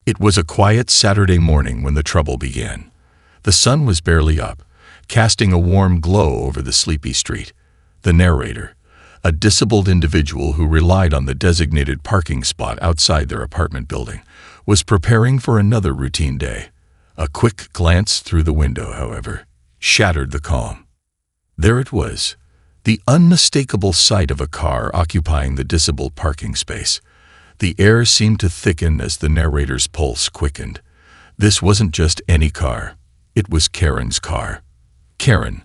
It was a quiet Saturday morning when the trouble began. The sun was barely up, casting a warm glow over the sleepy street. The narrator, a disabled individual who relied on the designated parking spot outside their apartment building, was preparing for another routine day. A quick glance through the window, however, shattered the calm. There it was, the unmistakable sight of a car occupying the disabled parking space. The air seemed to thicken as the narrator's pulse quickened. This wasn't just any car. It was Karen's car. Karen,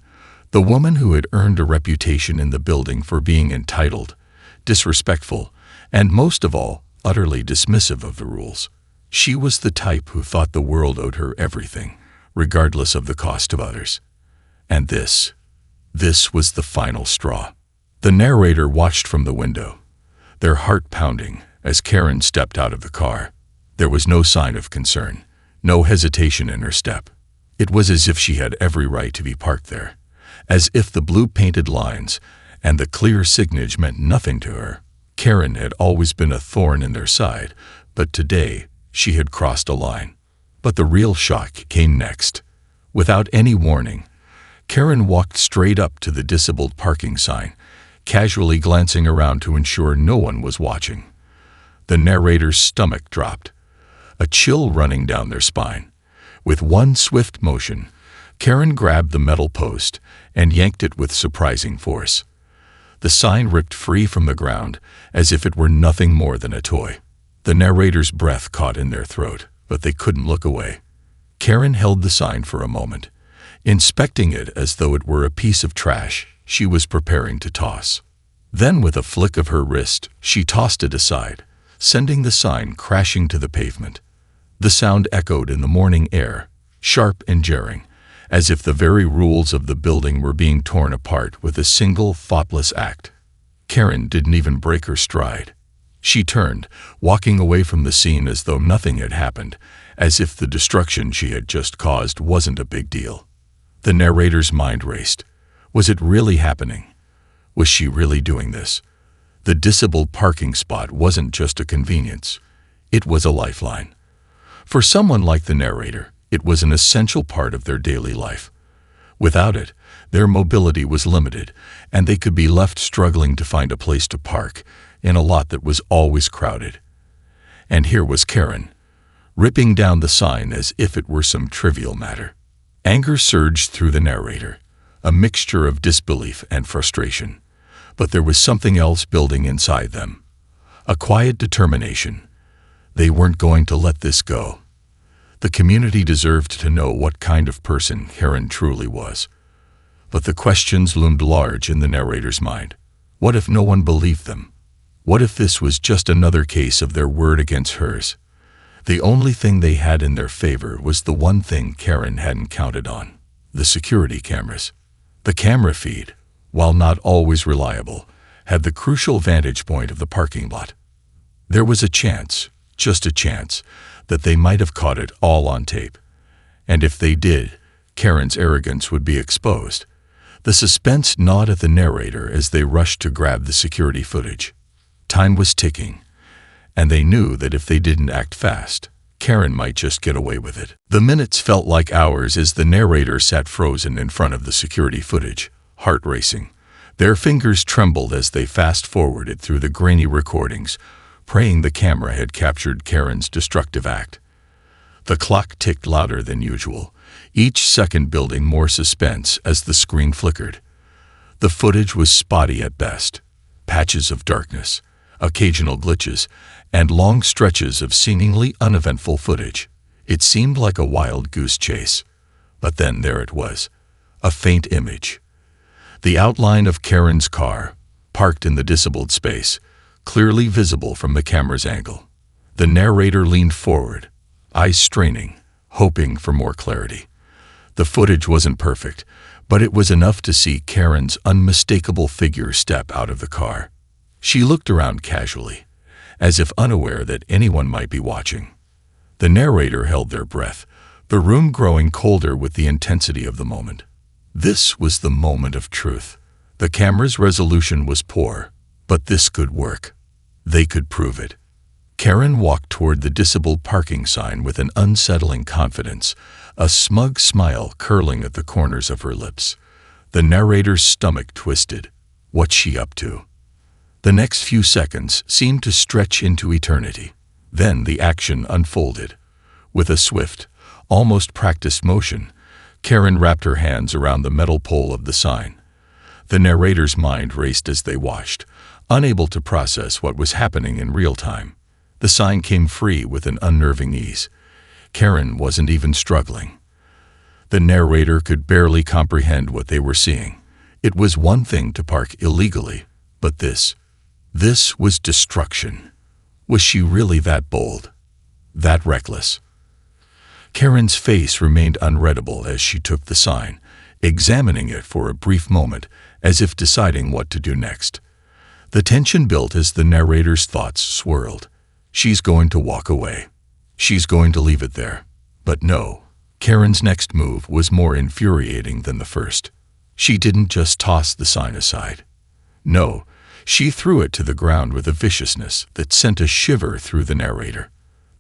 the woman who had earned a reputation in the building for being entitled, disrespectful, and most of all, utterly dismissive of the rules. She was the type who thought the world owed her everything, regardless of the cost of others. And this was the final straw. The narrator watched from the window, their heart pounding, as Karen stepped out of the car. There was no sign of concern, no hesitation in her step. It was as if she had every right to be parked there, as if the blue-painted lines and the clear signage meant nothing to her. Karen had always been a thorn in their side, but today she had crossed a line. But the real shock came next. Without any warning, Karen walked straight up to the disabled parking sign, casually glancing around to ensure no one was watching. The narrator's stomach dropped, a chill running down their spine. With one swift motion, Karen grabbed the metal post and yanked it with surprising force. The sign ripped free from the ground as if it were nothing more than a toy. The narrator's breath caught in their throat, but they couldn't look away. Karen held the sign for a moment, inspecting it as though it were a piece of trash she was preparing to toss. Then, with a flick of her wrist, she tossed it aside, sending the sign crashing to the pavement. The sound echoed in the morning air, sharp and jarring, as if the very rules of the building were being torn apart with a single thoughtless act. Karen didn't even break her stride. She turned, walking away from the scene as though nothing had happened, as if the destruction she had just caused wasn't a big deal. The narrator's mind raced. Was it really happening? Was she really doing this? The disabled parking spot wasn't just a convenience. It was a lifeline. For someone like the narrator, it was an essential part of their daily life. Without it, their mobility was limited, and they could be left struggling to find a place to park in a lot that was always crowded. And here was Karen, ripping down the sign as if it were some trivial matter. Anger surged through the narrator, a mixture of disbelief and frustration. But there was something else building inside them, a quiet determination. They weren't going to let this go. The community deserved to know what kind of person Karen truly was. But the questions loomed large in the narrator's mind. What if no one believed them? What if this was just another case of their word against hers? The only thing they had in their favor was the one thing Karen hadn't counted on: the security cameras. The camera feed, while not always reliable, had the crucial vantage point of the parking lot. There was a chance, just a chance, that they might have caught it all on tape. And if they did, Karen's arrogance would be exposed. The suspense gnawed at the narrator as they rushed to grab the security footage. Time was ticking, and they knew that if they didn't act fast, Karen might just get away with it. The minutes felt like hours as the narrator sat frozen in front of the security footage, heart racing. Their fingers trembled as they fast-forwarded through the grainy recordings, praying the camera had captured Karen's destructive act. The clock ticked louder than usual, each second building more suspense as the screen flickered. The footage was spotty at best, patches of darkness, occasional glitches, and long stretches of seemingly uneventful footage. It seemed like a wild goose chase. But then there it was, a faint image. The outline of Karen's car, parked in the disabled space, clearly visible from the camera's angle. The narrator leaned forward, eyes straining, hoping for more clarity. The footage wasn't perfect, but it was enough to see Karen's unmistakable figure step out of the car. She looked around casually, as if unaware that anyone might be watching. The narrator held their breath, the room growing colder with the intensity of the moment. This was the moment of truth. The camera's resolution was poor, but this could work. They could prove it. Karen walked toward the disabled parking sign with an unsettling confidence, a smug smile curling at the corners of her lips. The narrator's stomach twisted. What's she up to? The next few seconds seemed to stretch into eternity. Then the action unfolded. With a swift, almost practiced motion, Karen wrapped her hands around the metal pole of the sign. The narrator's mind raced as they watched, unable to process what was happening in real time. The sign came free with an unnerving ease. Karen wasn't even struggling. The narrator could barely comprehend what they were seeing. It was one thing to park illegally, but this was destruction. Was she really that bold? That reckless? Karen's face remained unreadable as she took the sign, examining it for a brief moment as if deciding what to do next. The tension built as the narrator's thoughts swirled. She's going to walk away. She's going to leave it there. But no, Karen's next move was more infuriating than the first. She didn't just toss the sign aside. No, she threw it to the ground with a viciousness that sent a shiver through the narrator.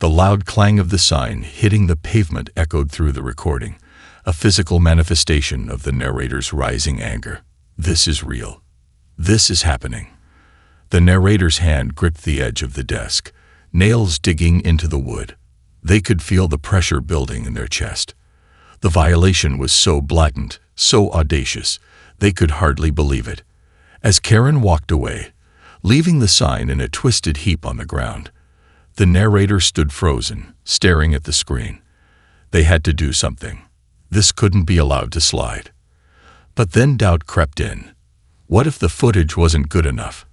The loud clang of the sign hitting the pavement echoed through the recording, a physical manifestation of the narrator's rising anger. This is real. This is happening. The narrator's hand gripped the edge of the desk, nails digging into the wood. They could feel the pressure building in their chest. The violation was so blatant, so audacious, they could hardly believe it. As Karen walked away, leaving the sign in a twisted heap on the ground, the narrator stood frozen, staring at the screen. They had to do something. This couldn't be allowed to slide. But then doubt crept in. What if the footage wasn't good enough?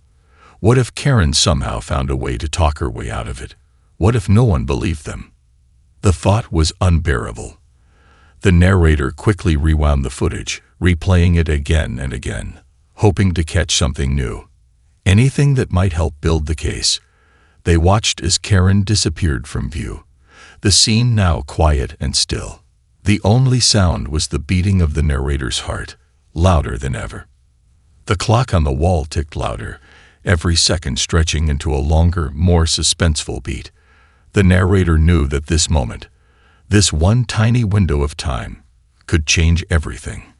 What if Karen somehow found a way to talk her way out of it? What if no one believed them? The thought was unbearable. The narrator quickly rewound the footage, replaying it again and again, hoping to catch something new, anything that might help build the case. They watched as Karen disappeared from view, the scene now quiet and still. The only sound was the beating of the narrator's heart, louder than ever. The clock on the wall ticked louder, every second stretching into a longer, more suspenseful beat. The narrator knew that this moment, this one tiny window of time, could change everything.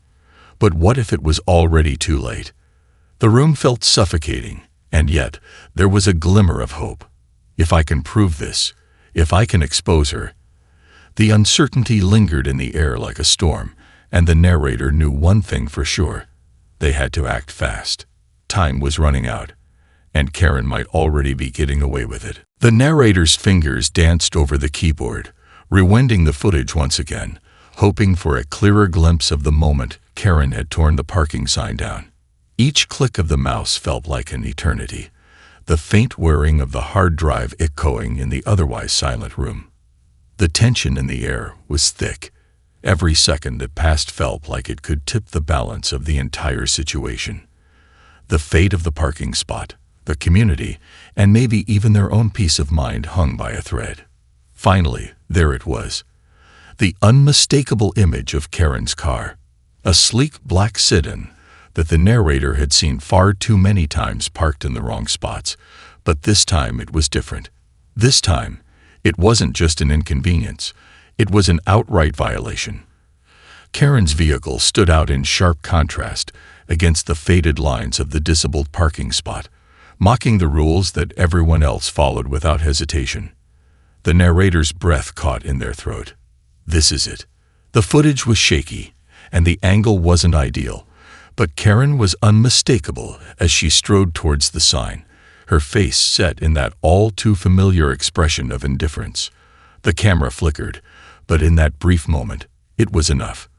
But what if it was already too late? The room felt suffocating, and yet there was a glimmer of hope. If I can prove this, if I can expose her. The uncertainty lingered in the air like a storm, and the narrator knew one thing for sure. They had to act fast. Time was running out, and Karen might already be getting away with it. The narrator's fingers danced over the keyboard, rewinding the footage once again, hoping for a clearer glimpse of the moment Karen had torn the parking sign down. Each click of the mouse felt like an eternity, the faint whirring of the hard drive echoing in the otherwise silent room. The tension in the air was thick. Every second that passed felt like it could tip the balance of the entire situation. The fate of the parking spot, the community, and maybe even their own peace of mind hung by a thread. Finally, there it was. The unmistakable image of Karen's car, a sleek black sedan that the narrator had seen far too many times parked in the wrong spots, but this time it was different. This time, it wasn't just an inconvenience, it was an outright violation. Karen's vehicle stood out in sharp contrast against the faded lines of the disabled parking spot, mocking the rules that everyone else followed without hesitation. The narrator's breath caught in their throat. This is it. The footage was shaky, and the angle wasn't ideal, but Karen was unmistakable as she strode towards the sign, her face set in that all-too-familiar expression of indifference. The camera flickered, but in that brief moment, it was enough.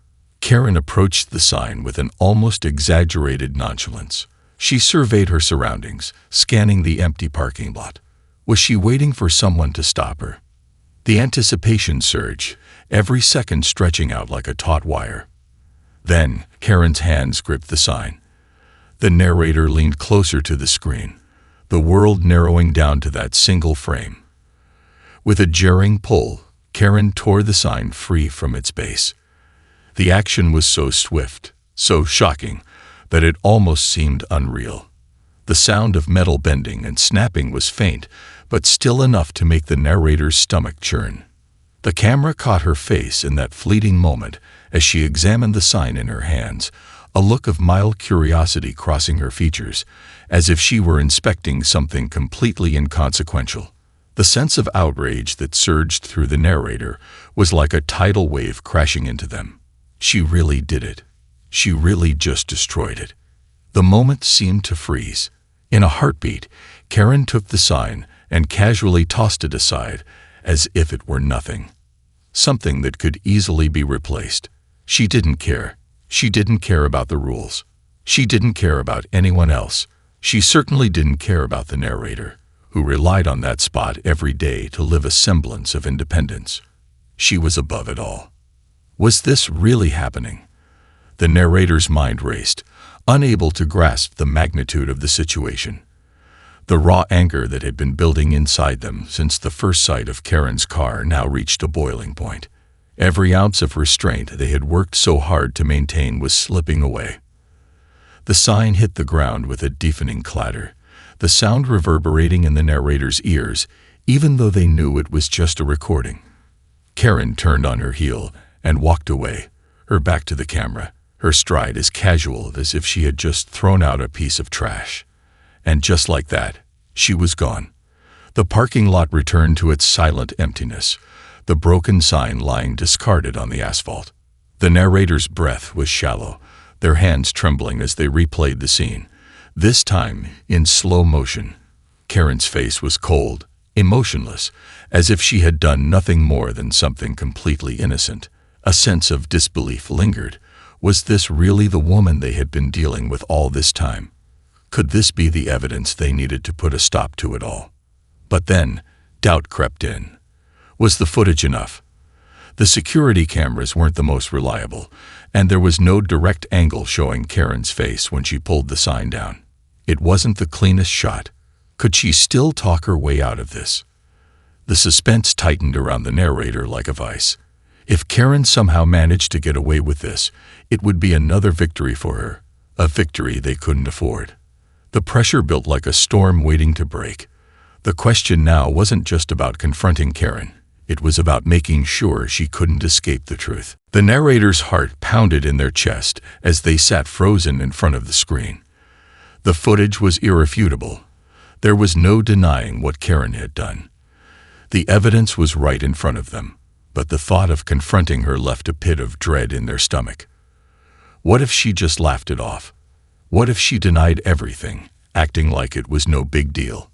Karen approached the sign with an almost exaggerated nonchalance. She surveyed her surroundings, scanning the empty parking lot. Was she waiting for someone to stop her? The anticipation surged, every second stretching out like a taut wire. Then, Karen's hands gripped the sign. The narrator leaned closer to the screen, the world narrowing down to that single frame. With a jarring pull, Karen tore the sign free from its base. The action was so swift, so shocking, that it almost seemed unreal. The sound of metal bending and snapping was faint, but still enough to make the narrator's stomach churn. The camera caught her face in that fleeting moment as she examined the sign in her hands, a look of mild curiosity crossing her features, as if she were inspecting something completely inconsequential. The sense of outrage that surged through the narrator was like a tidal wave crashing into them. She really did it. She really just destroyed it. The moment seemed to freeze. In a heartbeat, Karen took the sign and casually tossed it aside, as if it were nothing. Something that could easily be replaced. She didn't care. She didn't care about the rules. She didn't care about anyone else. She certainly didn't care about the narrator, who relied on that spot every day to live a semblance of independence. She was above it all. Was this really happening? The narrator's mind raced, unable to grasp the magnitude of the situation. The raw anger that had been building inside them since the first sight of Karen's car now reached a boiling point. Every ounce of restraint they had worked so hard to maintain was slipping away. The sign hit the ground with a deafening clatter, the sound reverberating in the narrator's ears, even though they knew it was just a recording. Karen turned on her heel and walked away, her back to the camera, her stride as casual as if she had just thrown out a piece of trash. And just like that, she was gone. The parking lot returned to its silent emptiness, the broken sign lying discarded on the asphalt. The narrator's breath was shallow, their hands trembling as they replayed the scene, this time in slow motion. Karen's face was cold, emotionless, as if she had done nothing more than something completely innocent. A sense of disbelief lingered. Was this really the woman they had been dealing with all this time? Could this be the evidence they needed to put a stop to it all? But then, doubt crept in. Was the footage enough? The security cameras weren't the most reliable, and there was no direct angle showing Karen's face when she pulled the sign down. It wasn't the cleanest shot. Could she still talk her way out of this? The suspense tightened around the narrator like a vice. If Karen somehow managed to get away with this, it would be another victory for her, a victory they couldn't afford. The pressure built like a storm waiting to break. The question now wasn't just about confronting Karen. It was about making sure she couldn't escape the truth. The narrator's heart pounded in their chest as they sat frozen in front of the screen. The footage was irrefutable. There was no denying what Karen had done. The evidence was right in front of them, but the thought of confronting her left a pit of dread in their stomach. What if she just laughed it off? What if she denied everything, acting like it was no big deal?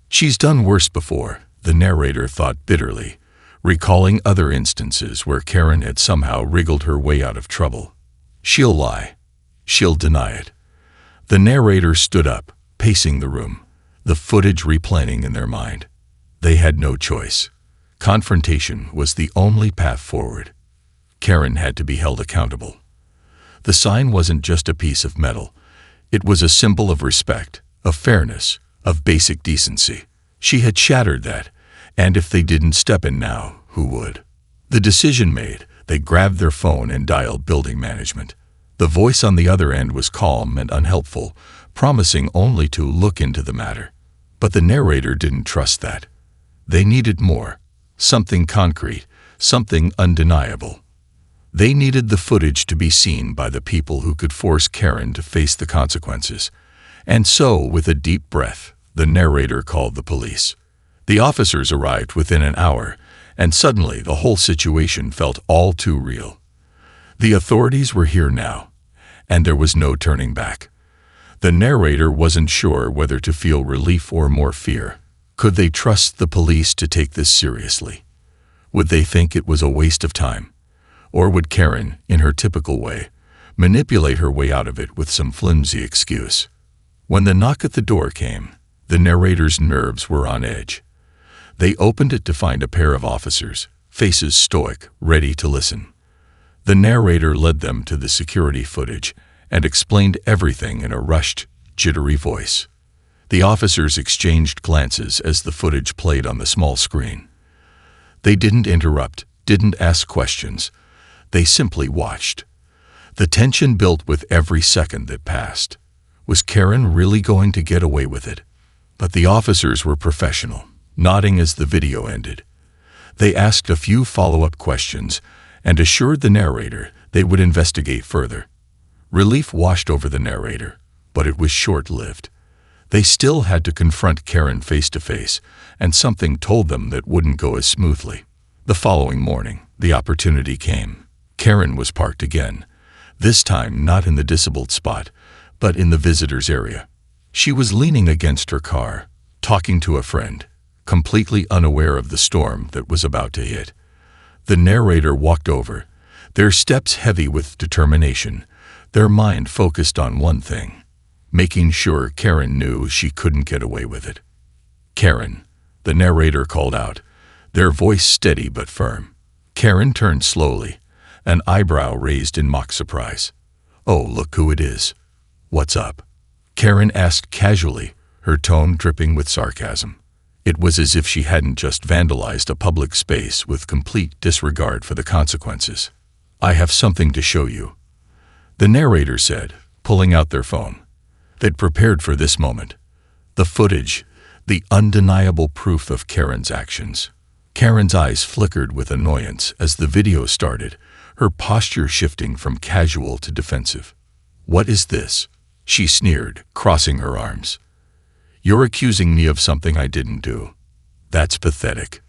She's done worse before, the narrator thought bitterly, recalling other instances where Karen had somehow wriggled her way out of trouble. She'll lie. She'll deny it. The narrator stood up, pacing the room, the footage replaying in their mind. They had no choice. Confrontation was the only path forward. Karen had to be held accountable. The sign wasn't just a piece of metal. It was a symbol of respect, of fairness, of basic decency. She had shattered that, and if they didn't step in now, who would? The decision made, they grabbed their phone and dialed building management. The voice on the other end was calm and unhelpful, promising only to look into the matter. But the narrator didn't trust that. They needed more, something concrete, something undeniable. They needed the footage to be seen by the people who could force Karen to face the consequences. And so, with a deep breath, the narrator called the police. The officers arrived within an hour, and suddenly the whole situation felt all too real. The authorities were here now, and there was no turning back. The narrator wasn't sure whether to feel relief or more fear. Could they trust the police to take this seriously? Would they think it was a waste of time? Or would Karen, in her typical way, manipulate her way out of it with some flimsy excuse? When the knock at the door came, the narrator's nerves were on edge. They opened it to find a pair of officers, faces stoic, ready to listen. The narrator led them to the security footage and explained everything in a rushed, jittery voice. The officers exchanged glances as the footage played on the small screen. They didn't interrupt, didn't ask questions. They simply watched. The tension built with every second that passed. Was Karen really going to get away with it? But the officers were professional. nodding as the video ended. They asked a few follow-up questions and assured the narrator they would investigate further. Relief washed over the narrator, but it was short-lived. They still had to confront Karen face-to-face, and something told them that wouldn't go as smoothly. The following morning, the opportunity came. Karen was parked again, this time not in the disabled spot, but in the visitor's area. She was leaning against her car, talking to a friend, completely unaware of the storm that was about to hit. The narrator walked over, their steps heavy with determination, their mind focused on one thing, making sure Karen knew she couldn't get away with it. "Karen," the narrator called out, their voice steady but firm. Karen turned slowly, an eyebrow raised in mock surprise. "Oh, look who it is. What's up?" Karen asked casually, her tone dripping with sarcasm. It was as if she hadn't just vandalized a public space with complete disregard for the consequences. "I have something to show you," the narrator said, pulling out their phone. They'd prepared for this moment. The footage, the undeniable proof of Karen's actions. Karen's eyes flickered with annoyance as the video started, her posture shifting from casual to defensive. "What is this?" she sneered, crossing her arms. "You're accusing me of something I didn't do. That's pathetic."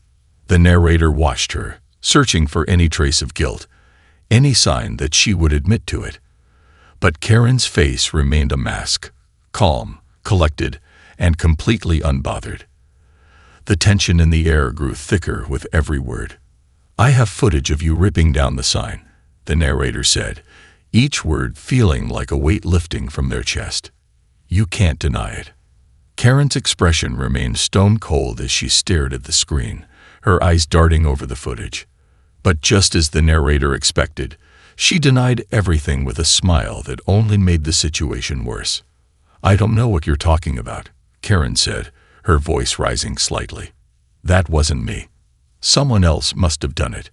The narrator watched her, searching for any trace of guilt, any sign that she would admit to it. But Karen's face remained a mask, calm, collected, and completely unbothered. The tension in the air grew thicker with every word. "I have footage of you ripping down the sign," the narrator said, each word feeling like a weight lifting from their chest. "You can't deny it." Karen's expression remained stone cold as she stared at the screen, her eyes darting over the footage. But just as the narrator expected, she denied everything with a smile that only made the situation worse. "I don't know what you're talking about," Karen said, her voice rising slightly. "That wasn't me. Someone else must have done it."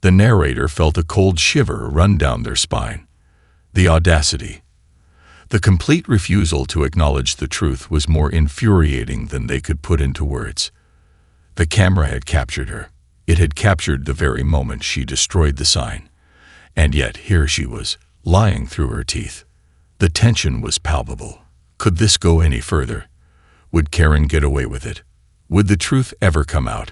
The narrator felt a cold shiver run down their spine. The audacity. The complete refusal to acknowledge the truth was more infuriating than they could put into words. The camera had captured her. It had captured the very moment she destroyed the sign. And yet here she was, lying through her teeth. The tension was palpable. Could this go any further? Would Karen get away with it? Would the truth ever come out?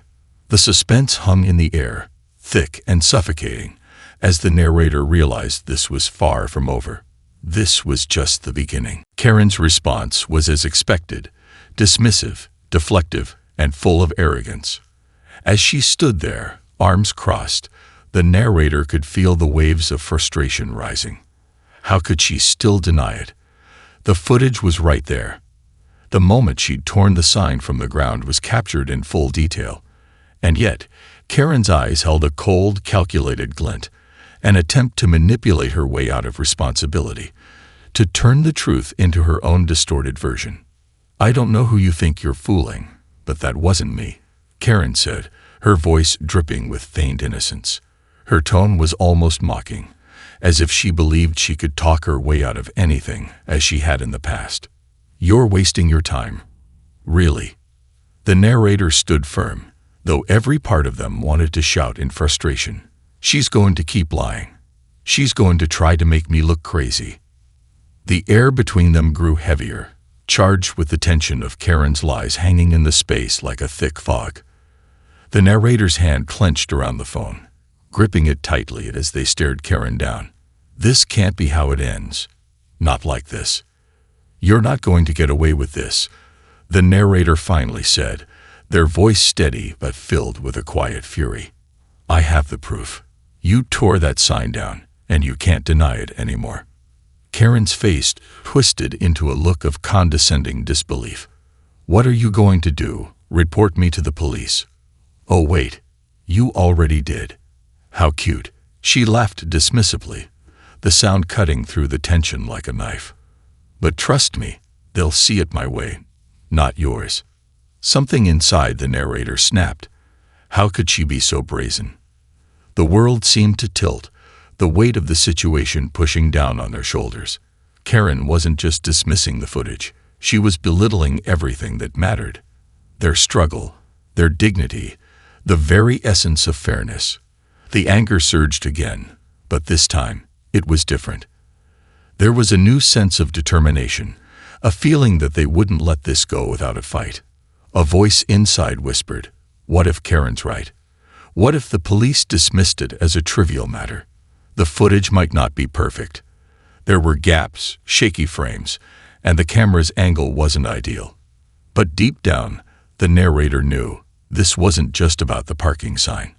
The suspense hung in the air, thick and suffocating, as the narrator realized this was far from over. This was just the beginning. Karen's response was as expected, dismissive, deflective, and full of arrogance. As she stood there, arms crossed, the narrator could feel the waves of frustration rising. How could she still deny it? The footage was right there. The moment she'd torn the sign from the ground was captured in full detail. And yet, Karen's eyes held a cold, calculated glint, an attempt to manipulate her way out of responsibility, to turn the truth into her own distorted version. "I don't know who you think you're fooling, but that wasn't me," Karen said, her voice dripping with feigned innocence. Her tone was almost mocking, as if she believed she could talk her way out of anything, as she had in the past. "You're wasting your time. Really." The narrator stood firm, though every part of them wanted to shout in frustration. "She's going to keep lying. She's going to try to make me look crazy." The air between them grew heavier, charged with the tension of Karen's lies hanging in the space like a thick fog. The narrator's hand clenched around the phone, gripping it tightly as they stared Karen down. "This can't be how it ends. Not like this. You're not going to get away with this," the narrator finally said, their voice steady but filled with a quiet fury. "I have the proof. You tore that sign down, and you can't deny it anymore." Karen's face twisted into a look of condescending disbelief. "What are you going to do? Report me to the police?" "Oh wait, you already did. How cute." She laughed dismissively, the sound cutting through the tension like a knife. "But trust me, they'll see it my way, not yours." Something inside the narrator snapped. How could she be so brazen? The world seemed to tilt, the weight of the situation pushing down on their shoulders. Karen wasn't just dismissing the footage. She was belittling everything that mattered. Their struggle, their dignity, the very essence of fairness. The anger surged again, but this time it was different. There was a new sense of determination, a feeling that they wouldn't let this go without a fight. A voice inside whispered, "What if Karen's right? What if the police dismissed it as a trivial matter? The footage might not be perfect. There were gaps, shaky frames, and the camera's angle wasn't ideal. But deep down, the narrator knew this wasn't just about the parking sign.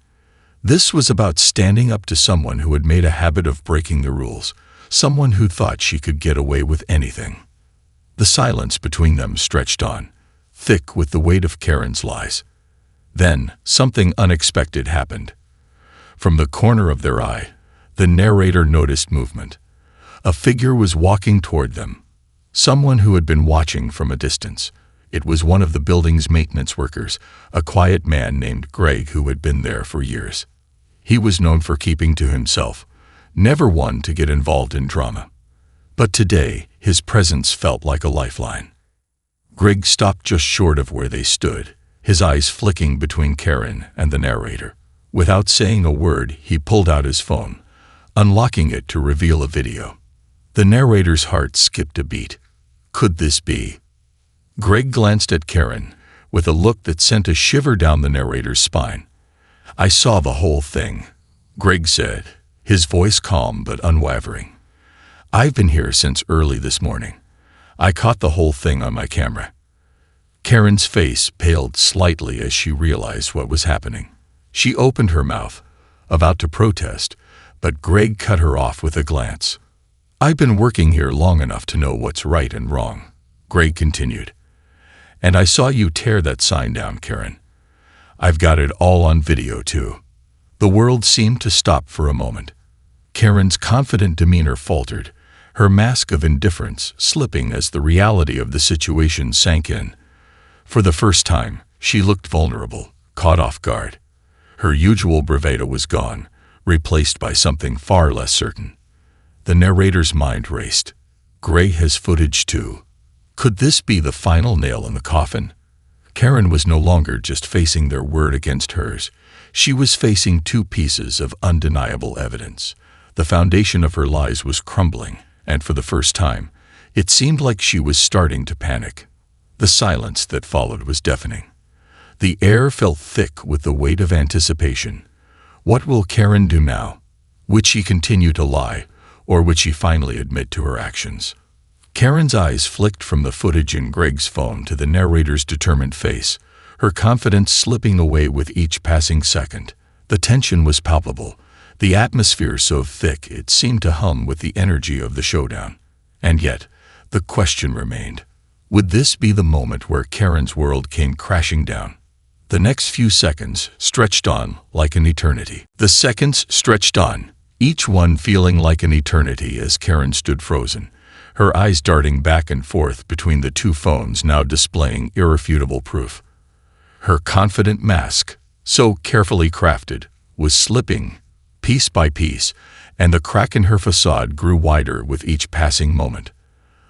This was about standing up to someone who had made a habit of breaking the rules, someone who thought she could get away with anything." The silence between them stretched on, thick with the weight of Karen's lies. Then, something unexpected happened. From the corner of their eye, the narrator noticed movement. A figure was walking toward them, someone who had been watching from a distance. It was one of the building's maintenance workers, a quiet man named Greg who had been there for years. He was known for keeping to himself, never one to get involved in drama. But today, his presence felt like a lifeline. Greg stopped just short of where they stood, his eyes flicking between Karen and the narrator. Without saying a word, he pulled out his phone, unlocking it to reveal a video. The narrator's heart skipped a beat. Could this be? Greg glanced at Karen with a look that sent a shiver down the narrator's spine. "I saw the whole thing," Greg said, his voice calm but unwavering. "I've been here since early this morning. I caught the whole thing on my camera." Karen's face paled slightly as she realized what was happening. She opened her mouth, about to protest, but Greg cut her off with a glance. "I've been working here long enough to know what's right and wrong," Greg continued. "And I saw you tear that sign down, Karen. I've got it all on video, too." The world seemed to stop for a moment. Karen's confident demeanor faltered, her mask of indifference slipping as the reality of the situation sank in. For the first time, she looked vulnerable, caught off guard. Her usual bravado was gone, replaced by something far less certain. The narrator's mind raced. Gray has footage too. Could this be the final nail in the coffin? Karen was no longer just facing their word against hers. She was facing two pieces of undeniable evidence. The foundation of her lies was crumbling, and for the first time, it seemed like she was starting to panic. The silence that followed was deafening. The air felt thick with the weight of anticipation. What will Karen do now? Would she continue to lie, or would she finally admit to her actions? Karen's eyes flicked from the footage in Greg's phone to the narrator's determined face, her confidence slipping away with each passing second. The tension was palpable, the atmosphere so thick it seemed to hum with the energy of the showdown. And yet, the question remained. Would this be the moment where Karen's world came crashing down? The next few seconds stretched on like an eternity. The seconds stretched on, each one feeling like an eternity as Karen stood frozen, her eyes darting back and forth between the two phones now displaying irrefutable proof. Her confident mask, so carefully crafted, was slipping, piece by piece, and the crack in her facade grew wider with each passing moment.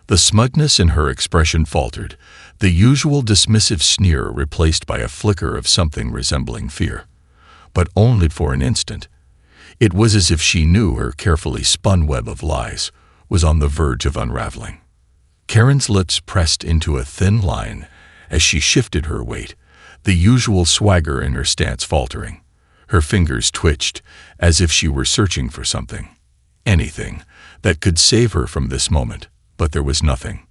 The smugness in her expression faltered, the usual dismissive sneer replaced by a flicker of something resembling fear. But only for an instant. It was as if she knew her carefully spun web of lies was on the verge of unraveling. Karen's lips pressed into a thin line as she shifted her weight, the usual swagger in her stance faltering. Her fingers twitched as if she were searching for something, anything, that could save her from this moment. But there was nothing.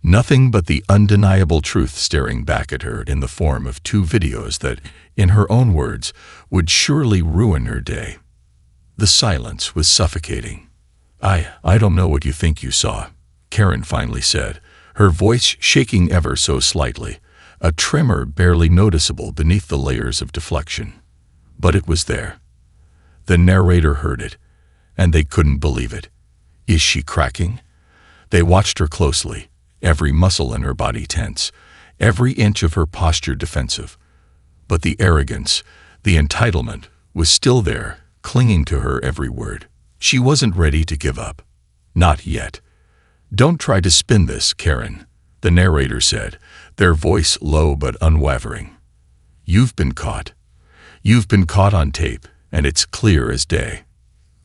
Nothing but the undeniable truth staring back at her in the form of two videos that, in her own words, would surely ruin her day. The silence was suffocating. I don't know what you think you saw," Karen finally said, her voice shaking ever so slightly, a tremor barely noticeable beneath the layers of deflection. But it was there. The narrator heard it, and they couldn't believe it. Is she cracking? They watched her closely, every muscle in her body tense, every inch of her posture defensive. But the arrogance, the entitlement, was still there, clinging to her every word. She wasn't ready to give up. Not yet. "Don't try to spin this, Karen," the narrator said, their voice low but unwavering. You've been caught. You've been caught on tape, and it's clear as day."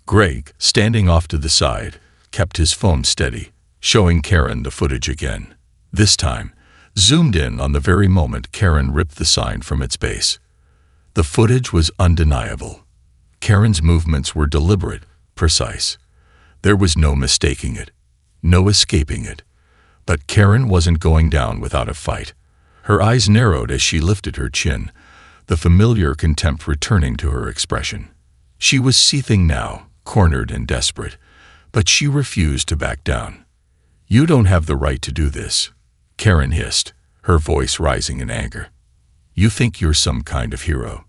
Greg, standing off to the side, kept his phone steady, showing Karen the footage again. This time, zoomed in on the very moment Karen ripped the sign from its base. The footage was undeniable. Karen's movements were deliberate, precise. There was no mistaking it, no escaping it. But Karen wasn't going down without a fight. Her eyes narrowed as she lifted her chin, the familiar contempt returning to her expression. She was seething now, cornered and desperate, but she refused to back down. "You don't have the right to do this," Karen hissed, her voice rising in anger. "You think you're some kind of hero,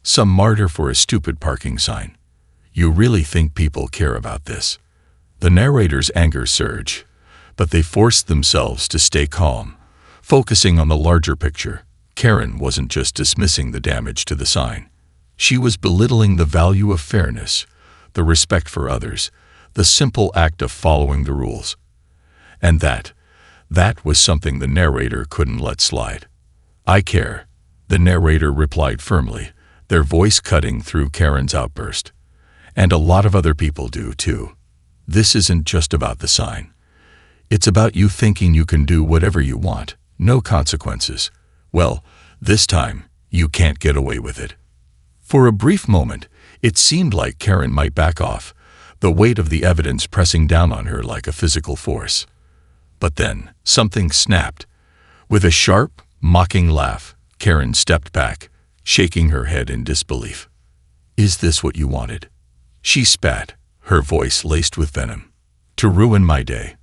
some martyr for a stupid parking sign. You really think people care about this?" The narrator's anger surged, but they forced themselves to stay calm, focusing on the larger picture. Karen wasn't just dismissing the damage to the sign. She was belittling the value of fairness, the respect for others, the simple act of following the rules. And that was something the narrator couldn't let slide. "I care," the narrator replied firmly, their voice cutting through Karen's outburst. "And a lot of other people do, too. This isn't just about the sign. It's about you thinking you can do whatever you want, no consequences. Well, this time, you can't get away with it." For a brief moment, it seemed like Karen might back off, the weight of the evidence pressing down on her like a physical force. But then, something snapped. With a sharp, mocking laugh, Karen stepped back, shaking her head in disbelief. "Is this what you wanted?" She spat, her voice laced with venom. "To ruin my day.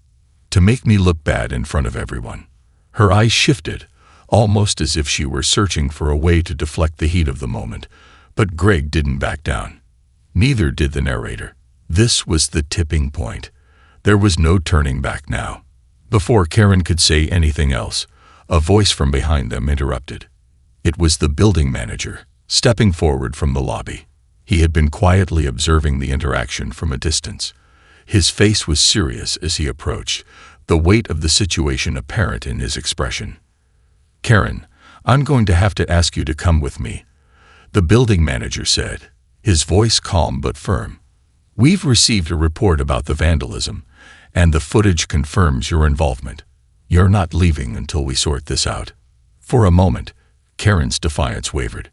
To make me look bad in front of everyone." Her eyes shifted, almost as if she were searching for a way to deflect the heat of the moment, but Greg didn't back down. Neither did the narrator. This was the tipping point. There was no turning back now. Before Karen could say anything else, a voice from behind them interrupted. It was the building manager, stepping forward from the lobby. He had been quietly observing the interaction from a distance. His face was serious as he approached, the weight of the situation apparent in his expression. "Karen, I'm going to have to ask you to come with me," the building manager said, his voice calm but firm. "We've received a report about the vandalism, and the footage confirms your involvement. You're not leaving until we sort this out." For a moment, Karen's defiance wavered.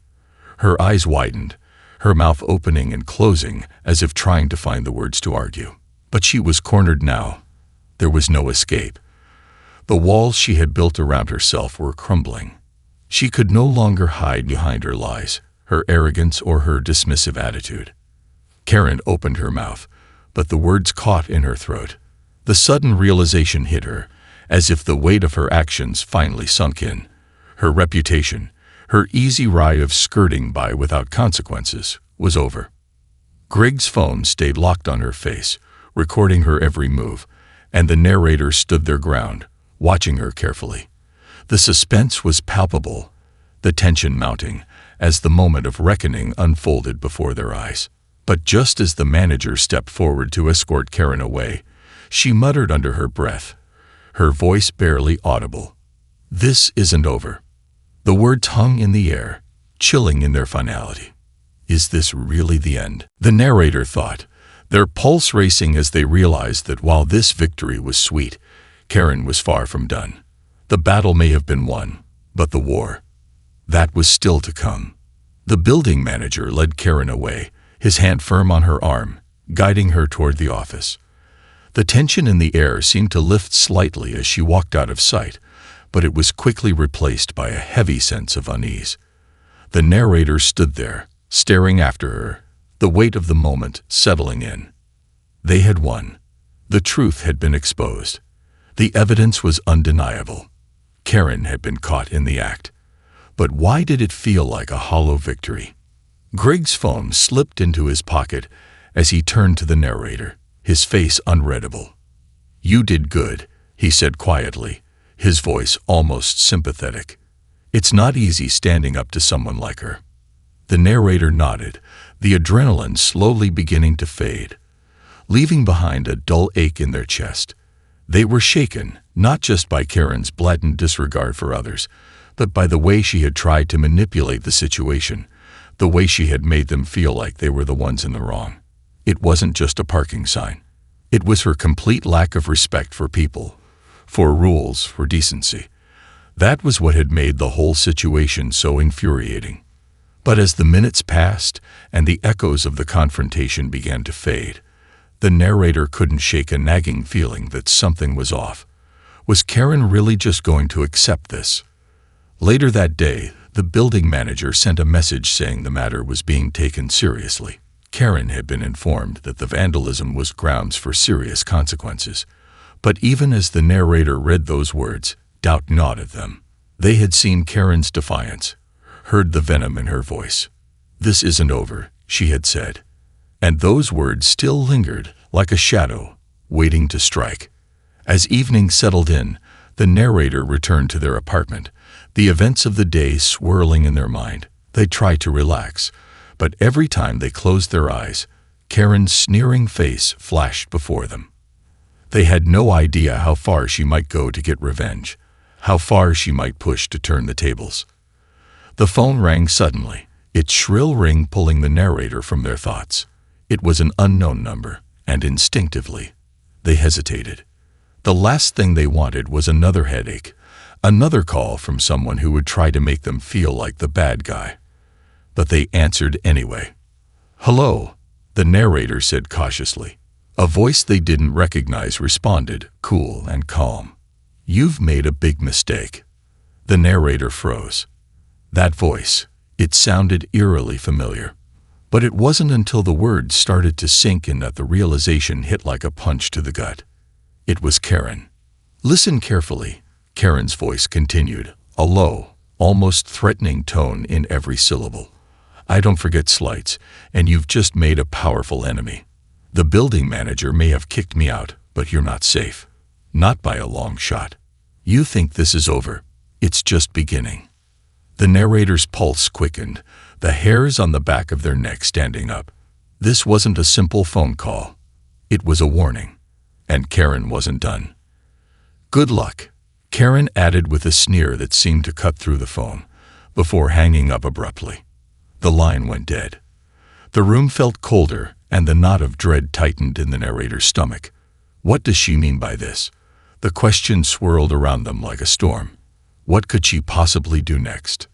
Her eyes widened, her mouth opening and closing as if trying to find the words to argue. But she was cornered now. There was no escape. The walls she had built around herself were crumbling. She could no longer hide behind her lies, her arrogance, or her dismissive attitude. Karen opened her mouth, but the words caught in her throat. The sudden realization hit her, as if the weight of her actions finally sunk in. Her reputation, her easy ride of skirting by without consequences, was over. Greg's phone stayed locked on her face, recording her every move, and the narrator stood their ground, watching her carefully. The suspense was palpable, the tension mounting, as the moment of reckoning unfolded before their eyes. But just as the manager stepped forward to escort Karen away, she muttered under her breath, her voice barely audible, "This isn't over." The words hung in the air, chilling in their finality. Is this really the end? The narrator thought, their pulse racing as they realized that while this victory was sweet, Karen was far from done. The battle may have been won, but the war, that was still to come. The building manager led Karen away, his hand firm on her arm, guiding her toward the office. The tension in the air seemed to lift slightly as she walked out of sight, but it was quickly replaced by a heavy sense of unease. The narrator stood there, staring after her, the weight of the moment settling in. They had won. The truth had been exposed. The evidence was undeniable. Karen had been caught in the act. But why did it feel like a hollow victory? Greg's phone slipped into his pocket as he turned to the narrator, his face unreadable. "You did good," he said quietly, his voice almost sympathetic. "It's not easy standing up to someone like her." The narrator nodded, the adrenaline slowly beginning to fade, leaving behind a dull ache in their chest. They were shaken, not just by Karen's blatant disregard for others, but by the way she had tried to manipulate the situation, the way she had made them feel like they were the ones in the wrong. It wasn't just a parking sign. It was her complete lack of respect for people, for rules, for decency. That was what had made the whole situation so infuriating. But as the minutes passed and the echoes of the confrontation began to fade, the narrator couldn't shake a nagging feeling that something was off. Was Karen really just going to accept this? Later that day, the building manager sent a message saying the matter was being taken seriously. Karen had been informed that the vandalism was grounds for serious consequences. But even as the narrator read those words, doubt gnawed at them. They had seen Karen's defiance, heard the venom in her voice. "This isn't over," she had said. And those words still lingered, like a shadow, waiting to strike. As evening settled in, the narrator returned to their apartment, the events of the day swirling in their mind. They tried to relax, but every time they closed their eyes, Karen's sneering face flashed before them. They had no idea how far she might go to get revenge, how far she might push to turn the tables. The phone rang suddenly, its shrill ring pulling the narrator from their thoughts. It was an unknown number, and instinctively, they hesitated. The last thing they wanted was another headache, another call from someone who would try to make them feel like the bad guy. But they answered anyway. "Hello," the narrator said cautiously. A voice they didn't recognize responded, cool and calm. "You've made a big mistake." The narrator froze. That voice, it sounded eerily familiar. But it wasn't until the words started to sink in that the realization hit like a punch to the gut. It was Karen. "Listen carefully," Karen's voice continued, a low, almost threatening tone in every syllable. "I don't forget slights, and you've just made a powerful enemy. The building manager may have kicked me out, but you're not safe. Not by a long shot. You think this is over. It's just beginning." The narrator's pulse quickened, the hairs on the back of their neck standing up. This wasn't a simple phone call. It was a warning. And Karen wasn't done. "Good luck," Karen added with a sneer that seemed to cut through the phone, before hanging up abruptly. The line went dead. The room felt colder, and the knot of dread tightened in the narrator's stomach. What does she mean by this? The question swirled around them like a storm. What could she possibly do next?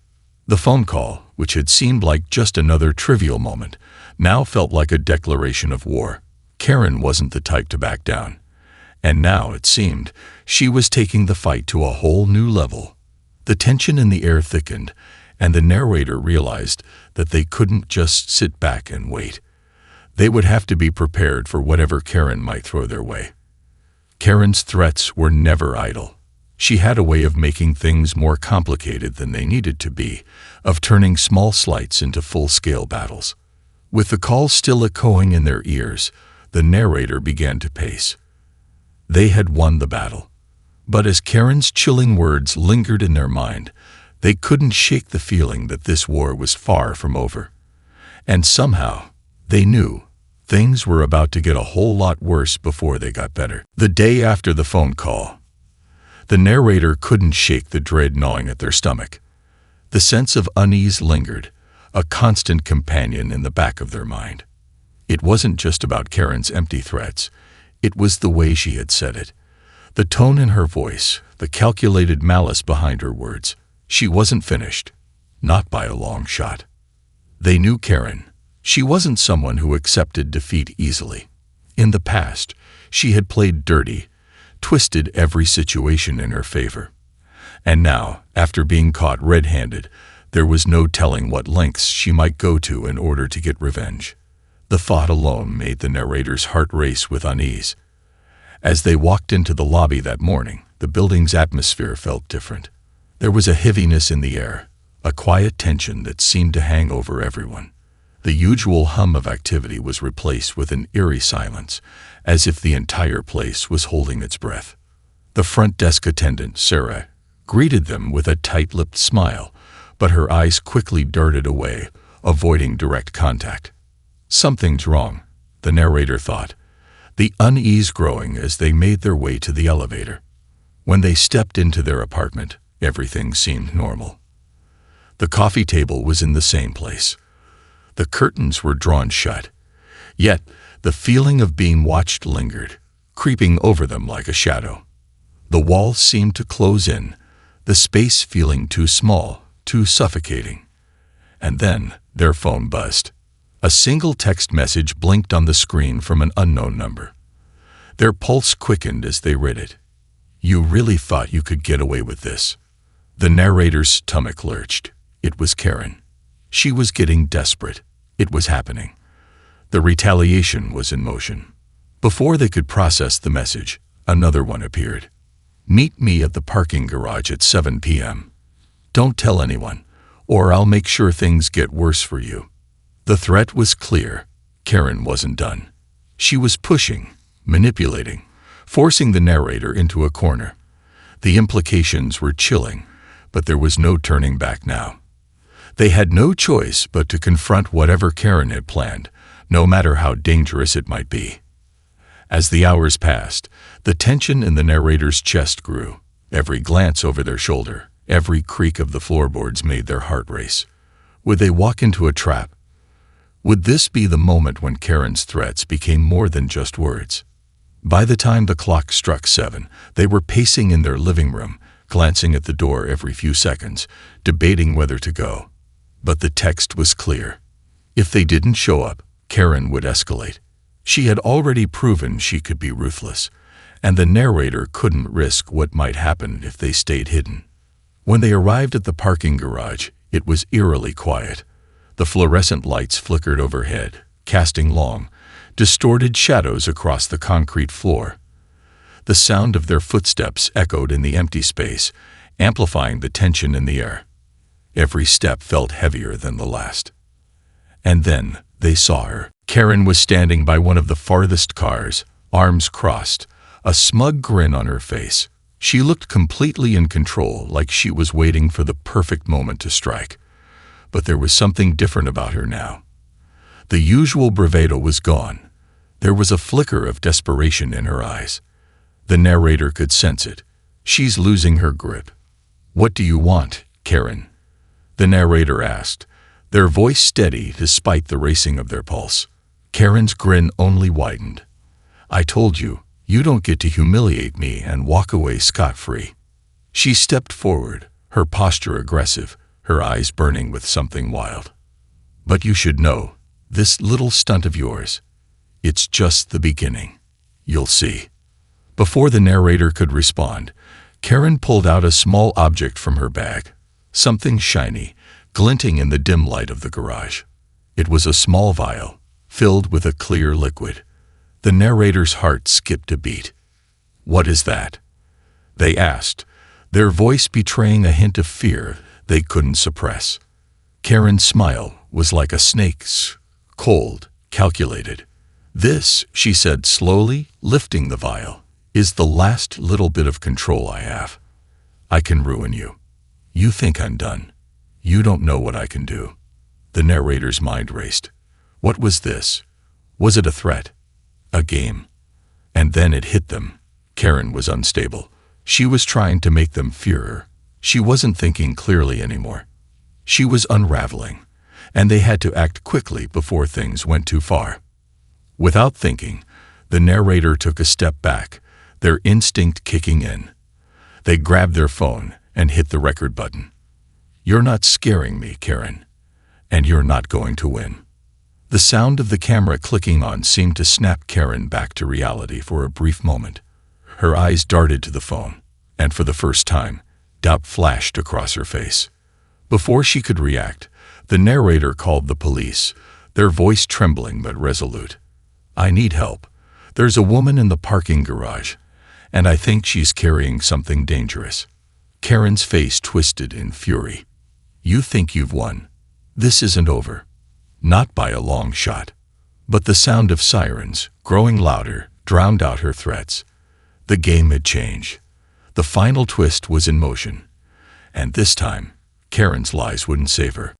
The phone call, which had seemed like just another trivial moment, now felt like a declaration of war. Karen wasn't the type to back down. And now, it seemed, she was taking the fight to a whole new level. The tension in the air thickened, and the narrator realized that they couldn't just sit back and wait. They would have to be prepared for whatever Karen might throw their way. Karen's threats were never idle. She had a way of making things more complicated than they needed to be, of turning small slights into full-scale battles. With the call still echoing in their ears, the narrator began to pace. They had won the battle. But as Karen's chilling words lingered in their mind, they couldn't shake the feeling that this war was far from over. And somehow, they knew things were about to get a whole lot worse before they got better. The day after the phone call, the narrator couldn't shake the dread gnawing at their stomach. The sense of unease lingered, a constant companion in the back of their mind. It wasn't just about Karen's empty threats. It was the way she had said it. The tone in her voice, the calculated malice behind her words. She wasn't finished. Not by a long shot. They knew Karen. She wasn't someone who accepted defeat easily. In the past, she had played dirty, twisted every situation in her favor. And now, after being caught red-handed, there was no telling what lengths she might go to in order to get revenge. The thought alone made the narrator's heart race with unease. As they walked into the lobby that morning, the building's atmosphere felt different. There was a heaviness in the air, a quiet tension that seemed to hang over everyone. The usual hum of activity was replaced with an eerie silence, as if the entire place was holding its breath. The front desk attendant, Sarah, greeted them with a tight-lipped smile, but her eyes quickly darted away, avoiding direct contact. Something's wrong, the narrator thought, the unease growing as they made their way to the elevator. When they stepped into their apartment, everything seemed normal. The coffee table was in the same place. The curtains were drawn shut. Yet, the feeling of being watched lingered, creeping over them like a shadow. The walls seemed to close in, the space feeling too small, too suffocating. And then, their phone buzzed. A single text message blinked on the screen from an unknown number. Their pulse quickened as they read it. "You really thought you could get away with this?" The narrator's stomach lurched. It was Karen. She was getting desperate. It was happening. The retaliation was in motion. Before they could process the message, another one appeared. "Meet me at the parking garage at 7 p.m. Don't tell anyone, or I'll make sure things get worse for you." The threat was clear. Karen wasn't done. She was pushing, manipulating, forcing the narrator into a corner. The implications were chilling, but there was no turning back now. They had no choice but to confront whatever Karen had planned, no matter how dangerous it might be. As the hours passed, the tension in the narrator's chest grew. Every glance over their shoulder, every creak of the floorboards made their heart race. Would they walk into a trap? Would this be the moment when Karen's threats became more than just words? By the time the clock struck 7, they were pacing in their living room, glancing at the door every few seconds, debating whether to go. But the text was clear. If they didn't show up, Karen would escalate. She had already proven she could be ruthless, and the narrator couldn't risk what might happen if they stayed hidden. When they arrived at the parking garage, it was eerily quiet. The fluorescent lights flickered overhead, casting long, distorted shadows across the concrete floor. The sound of their footsteps echoed in the empty space, amplifying the tension in the air. Every step felt heavier than the last. And then they saw her. Karen was standing by one of the farthest cars, arms crossed, a smug grin on her face. She looked completely in control, like she was waiting for the perfect moment to strike. But there was something different about her now. The usual bravado was gone. There was a flicker of desperation in her eyes. The narrator could sense it. "She's losing her grip." "What do you want, Karen?" the narrator asked, their voice steady despite the racing of their pulse. Karen's grin only widened. "I told you, you don't get to humiliate me and walk away scot-free." She stepped forward, her posture aggressive, her eyes burning with something wild. "But you should know, this little stunt of yours, it's just the beginning. You'll see." Before the narrator could respond, Karen pulled out a small object from her bag, something shiny, glinting in the dim light of the garage. It was a small vial, filled with a clear liquid. The narrator's heart skipped a beat. "What is that?" they asked, their voice betraying a hint of fear they couldn't suppress. Karen's smile was like a snake's, cold, calculated. "This," she said slowly, lifting the vial, "is the last little bit of control I have. I can ruin you. You think I'm done. You don't know what I can do." The narrator's mind raced. What was this? Was it a threat? A game? And then it hit them. Karen was unstable. She was trying to make them fear her. She wasn't thinking clearly anymore. She was unraveling, and they had to act quickly before things went too far. Without thinking, the narrator took a step back, their instinct kicking in. They grabbed their phone and hit the record button. "You're not scaring me, Karen, and you're not going to win." The sound of the camera clicking on seemed to snap Karen back to reality for a brief moment. Her eyes darted to the phone, and for the first time, doubt flashed across her face. Before she could react, the narrator called the police, their voice trembling but resolute. "I need help. There's a woman in the parking garage, and I think she's carrying something dangerous." Karen's face twisted in fury. "You think you've won? This isn't over." Not by a long shot. But the sound of sirens, growing louder, drowned out her threats. The game had changed. The final twist was in motion. And this time, Karen's lies wouldn't save her.